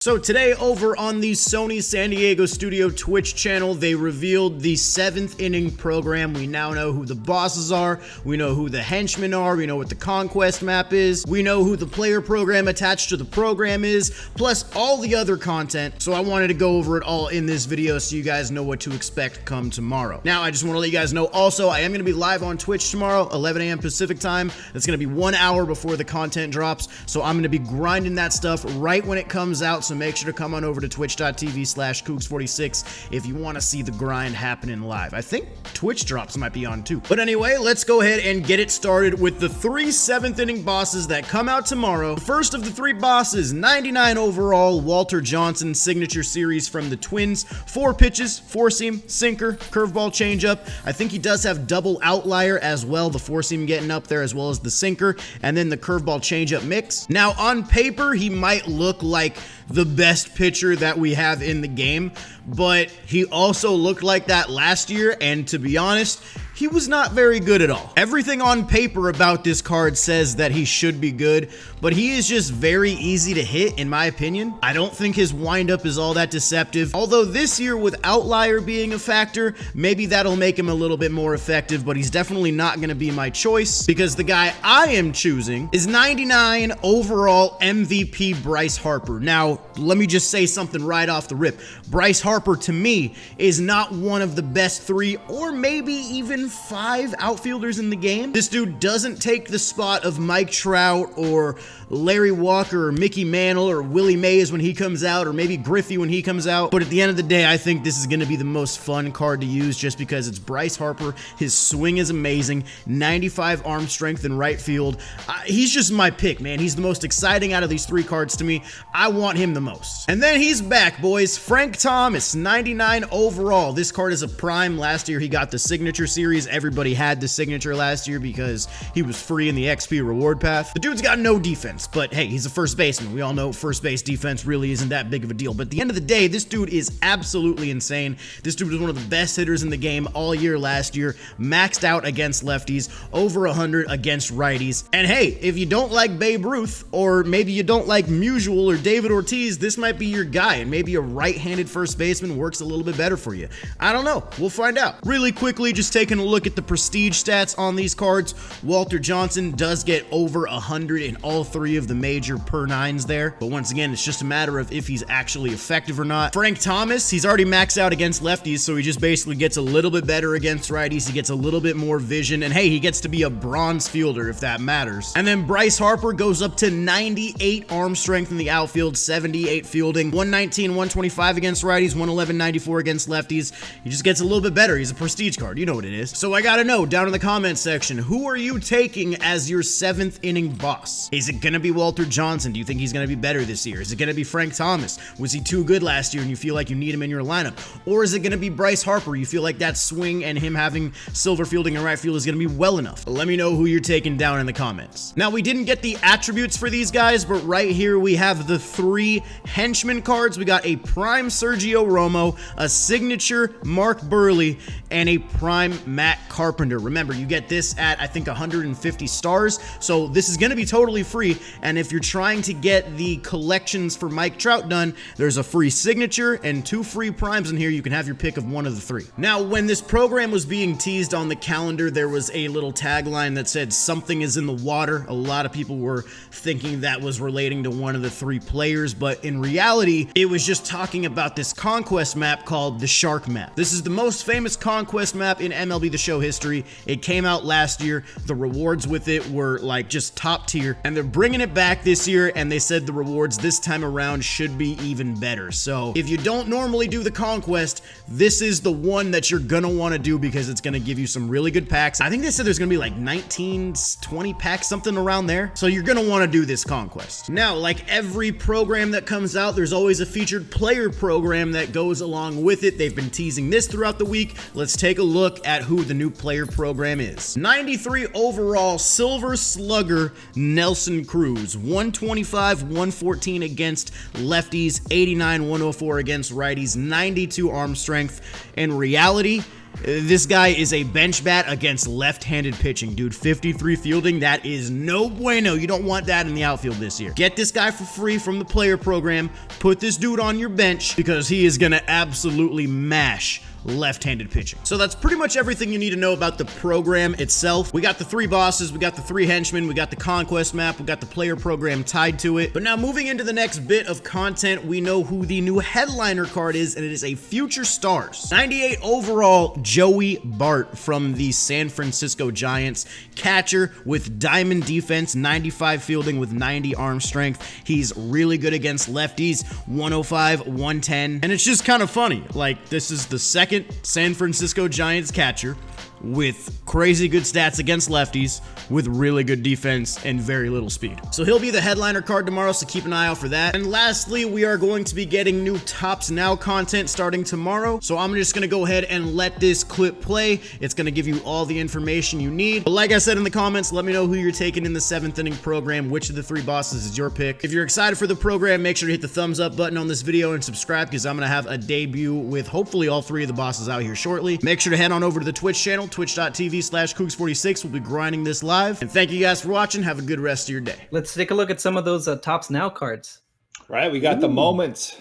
So today over on the Sony San Diego Studio Twitch channel, they revealed the 7th inning program. We now know who the bosses are, we know who the henchmen are, we know what the conquest map is, we know who the player program attached to the program is, plus all the other content. So I wanted to go over it all in this video so you guys know what to expect come tomorrow. Now I just want to let you guys know also, I am going to be live on Twitch tomorrow, 11 a.m. Pacific time. That's going to be 1 hour before the content drops. So I'm going to be grinding that stuff right when it comes out. So make sure to come on over to twitch.tv/Cougs46 if you want to see the grind happening live. I think Twitch drops might be on too. But anyway, let's go ahead and get it started with the 3 7th inning bosses that come out tomorrow. The first of the 3 bosses, 99 overall, Walter Johnson signature series from the Twins. 4 pitches, 4-seam, sinker, curveball, changeup. I think he does have double outlier as well, the 4-seam getting up there as well as the sinker, and then the curveball changeup mix. Now on paper, he might look like the best pitcher that we have in the game, but he also looked like that last year, and to be honest, he was not very good at all. Everything on paper about this card says that he should be good, but he is just very easy to hit in my opinion. I don't think his windup is all that deceptive, although this year with outlier being a factor, maybe that'll make him a little bit more effective, but he's definitely not going to be my choice because the guy I am choosing is 99 overall MVP Bryce Harper. Now, let me just say something right off the rip. Bryce Harper to me is not one of the best 3 or maybe even 5 outfielders in the game. This dude doesn't take the spot of Mike Trout or Larry Walker or Mickey Mantle or Willie Mays when he comes out, or maybe Griffey when he comes out. But at the end of the day, I think this is going to be the most fun card to use just because it's Bryce Harper. His swing is amazing. 95 arm strength in right field. He's just my pick, man. He's the most exciting out of these 3 cards to me. I want him the most. And then he's back, boys. Frank Thomas, 99 overall. This card is a prime. Last year, he got the signature series. Everybody had the signature last year because he was free in the XP reward path. The dude's got no defense, but hey, he's a first baseman. We all know first base defense really isn't that big of a deal. But at the end of the day, this dude is absolutely insane. This dude was one of the best hitters in the game all year last year. Maxed out against lefties, over 100 against righties. And hey, if you don't like Babe Ruth, or maybe you don't like Musial or David Ortiz, this might be your guy, and maybe a right-handed first baseman works a little bit better for you. I don't know. We'll find out. Really quickly, just taking a look at the prestige stats on these cards. Walter Johnson does get over 100 in all 3 of the major per 9s there, but once again, it's just a matter of if he's actually effective or not. Frank Thomas, he's already maxed out against lefties, so he just basically gets a little bit better against righties. He gets a little bit more vision, and hey, he gets to be a bronze fielder if that matters. And then Bryce Harper goes up to 98 arm strength in the outfield, 78 fielding, 119, 125 against righties, 111, 94 against lefties. He just gets a little bit better. He's a prestige card. You know what it is. So I gotta know down in the comments section, who are you taking as your 7th inning boss? Is it gonna be Walter Johnson? Do you think he's gonna be better this year? Is it gonna be Frank Thomas? Was he too good last year and you feel like you need him in your lineup? Or is it gonna be Bryce Harper? You feel like that swing and him having silver fielding in right field is gonna be well enough? Let me know who you're taking down in the comments. Now, we didn't get the attributes for these guys, but right here we have the 3 henchman cards. We got a prime Sergio Romo, a signature Mark Burley, and a prime Matt Carpenter. Remember, you get this at, I think, 150 stars, so this is going to be totally free, and if you're trying to get the collections for Mike Trout done, there's a free signature and 2 free primes in here. You can have your pick of one of the 3. Now, when this program was being teased on the calendar, there was a little tagline that said, "Something is in the water." A lot of people were thinking that was relating to one of the 3 players, but in reality, it was just talking about this conquest map called the Shark Map. This is the most famous conquest map in MLB The Show history. It came out last year. The rewards with it were like just top tier, and they're bringing it back this year, and they said the rewards this time around should be even better. So if you don't normally do the conquest, this is the one that you're gonna want to do because it's gonna give you some really good packs. I think they said there's gonna be like 19, 20 packs, something around there. So you're gonna want to do this conquest. Now, like every program that comes out, there's always a featured player program that goes along with it. They've been teasing this throughout the week. Let's take a look at who the new player program is. 93 overall Silver Slugger Nelson Cruz, 125, 114 against lefties, 89, 104 against righties, 92 arm strength. In reality, This guy is a bench bat against left-handed pitching, dude. 53 fielding, that is no bueno. You don't want that in the outfield this year. Get this guy for free from the player program. Put this dude on your bench because he is going to absolutely mash left-handed pitching. So that's pretty much everything you need to know about the program itself. We got the 3 bosses, we got the 3 henchmen, we got the conquest map, we got the player program tied to it. But now moving into the next bit of content, we know who the new headliner card is, and it is a future stars 98 overall Joey Bart from the San Francisco Giants. Catcher with diamond defense, 95 fielding with 90 arm strength. He's really good against lefties, 105, 110. And it's just kind of funny. Like, this is the second San Francisco Giants catcher with crazy good stats against lefties, with really good defense and very little speed. So he'll be the headliner card tomorrow, so keep an eye out for that. And lastly, we are going to be getting new Tops Now content starting tomorrow. So I'm just gonna go ahead and let this clip play. It's gonna give you all the information you need. But like I said in the comments, let me know who you're taking in the 7th inning program. Which of the 3 bosses is your pick? If you're excited for the program, make sure to hit the thumbs up button on this video and subscribe, because I'm gonna have a debut with hopefully all 3 of the bosses out here shortly. Make sure to head on over to the Twitch channel, twitch.tv/Cruz46. We'll be grinding this live. And thank you guys for watching. Have a good rest of your day. Let's take a look at some of those Tops Now cards. Right, we got the moments.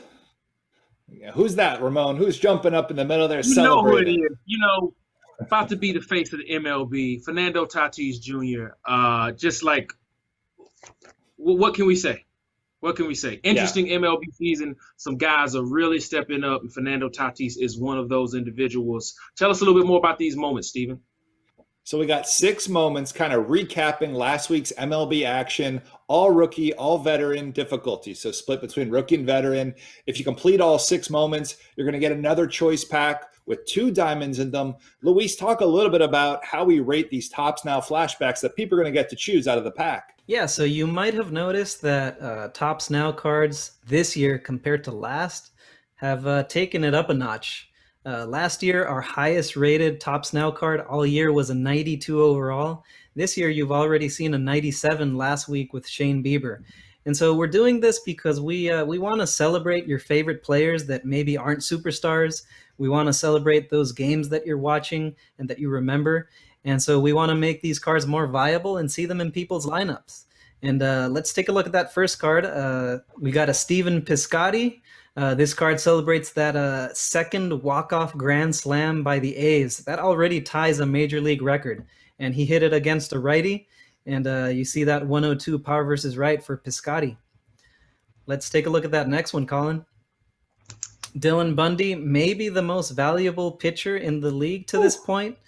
Yeah, who's that, Ramon? Who's jumping up in the middle there You know who it celebrating? is. You know, about to be the face of the MLB, Fernando Tatis Jr. Just like, what can we say? What can we say? Interesting MLB season. Some guys are really stepping up, and Fernando Tatis is one of those individuals. Tell us a little bit more about these moments, Steven. So we got 6 moments kind of recapping last week's MLB action, all rookie, all veteran difficulty. So split between rookie and veteran. If you complete all 6 moments, you're going to get another choice pack with 2 diamonds in them. Luis, talk a little bit about how we rate these Tops Now flashbacks that people are going to get to choose out of the pack. Yeah, so you might have noticed that Tops Now cards this year compared to last have taken it up a notch. Last year, our highest rated Tops Now card all year was a 92 overall. This year, you've already seen a 97 last week with Shane Bieber. And so we're doing this because we want to celebrate your favorite players that maybe aren't superstars. We want to celebrate those games that you're watching and that you remember. And so we want to make these cards more viable and see them in people's lineups. And let's take a look at that first card. We got a Steven Piscotty. This card celebrates that second walk-off grand slam by the A's. That already ties a major league record. And he hit it against a righty. And you see that 102 power versus right for Piscotty. Let's take a look at that next one, Colin. Dylan Bundy, maybe the most valuable pitcher in the league to this point.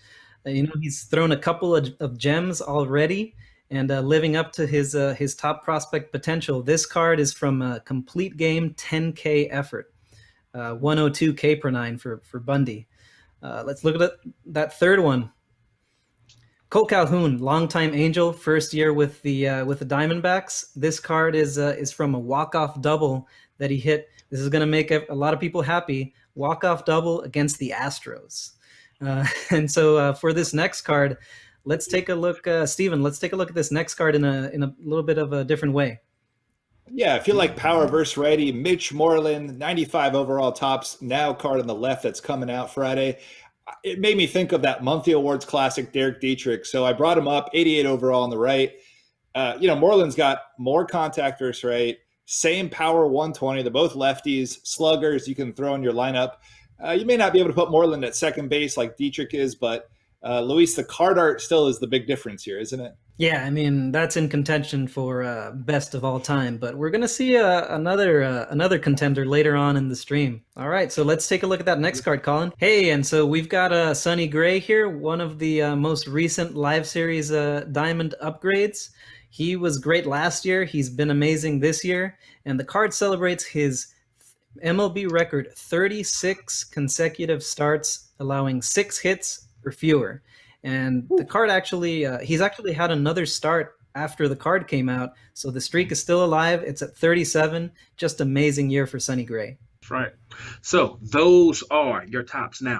You know, he's thrown a couple of gems already and living up to his top prospect potential. This card is from a complete game 10K effort, 102 K per 9 for Bundy. Let's look at that third one. Cole Calhoun, longtime Angel, first year with the Diamondbacks. This card is from a walk-off double that he hit. This is going to make a lot of people happy. Walk-off double against the Astros. And so for this next card, let's take a look, Steven, let's take a look at this next card in a little bit of a different way. Yeah, I feel like power versus righty. Mitch Moreland, 95 overall Tops Now card on the left that's coming out Friday. It made me think of that monthly awards classic, Derek Dietrich. So I brought him up, 88 overall on the right. Moreland's got more contact versus right, same power 120. They're both lefties, sluggers you can throw in your lineup. You may not be able to put Moreland at second base like Dietrich is, but Luis, the card art still is the big difference here, isn't it? Yeah, I mean, that's in contention for best of all time, but we're going to see another contender later on in the stream. All right, so let's take a look at that next card, Colin. Hey, and so we've got Sonny Gray here, one of the most recent live series diamond upgrades. He was great last year. He's been amazing this year, and the card celebrates his MLB record, 36 consecutive starts, allowing 6 hits or fewer. And the card actually, he's actually had another start after the card came out. So the streak is still alive. It's at 37. Just amazing year for Sonny Gray. That's right. So those are your Tops Now.